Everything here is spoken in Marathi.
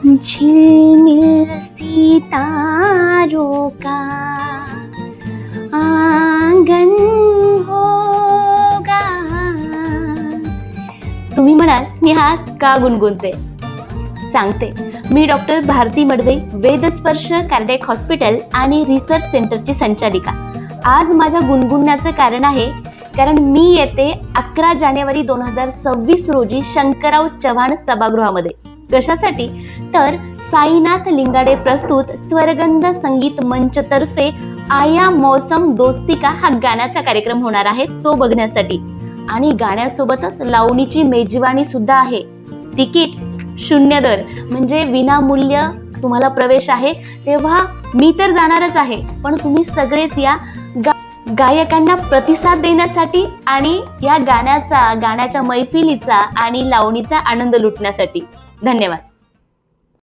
झिलमिल सितारों का आंगन होगा. तुम्ही म्हणाल मी हा का गुणगुणते? सांगते. मी doctor Bharati Madve, Vedsparsh cardiac hospital आणि रिसर्च सेंटरची संचालिका. आज माझ्या गुणगुणण्याचं कारण आहे कारण मी येते 11 जानेवारी 2026 रोजी शंकरराव चव्हाण सभागृहामध्ये. कशासाठी? तर साईनाथ लिंगाडे प्रस्तुत स्वरगंध संगीत मंच तर्फे आया मौसम दोस्ती का हा गाण्याचा कार्यक्रम होणार आहे, तो बघण्यासाठी. आणि गाण्यासोबतच लावणीची मेजवानी सुद्धा आहे. तिकीट 0 दर म्हणजे विनामूल्य तुम्हाला प्रवेश आहे. तेव्हा मी तर जाणारच आहे, पण तुम्ही सगळेच या गायकांना प्रतिसाद देण्यासाठी आणि या गाण्याच्या मैफिलीचा आणि लावणीचा आनंद लुटण्यासाठी. धन्यवाद.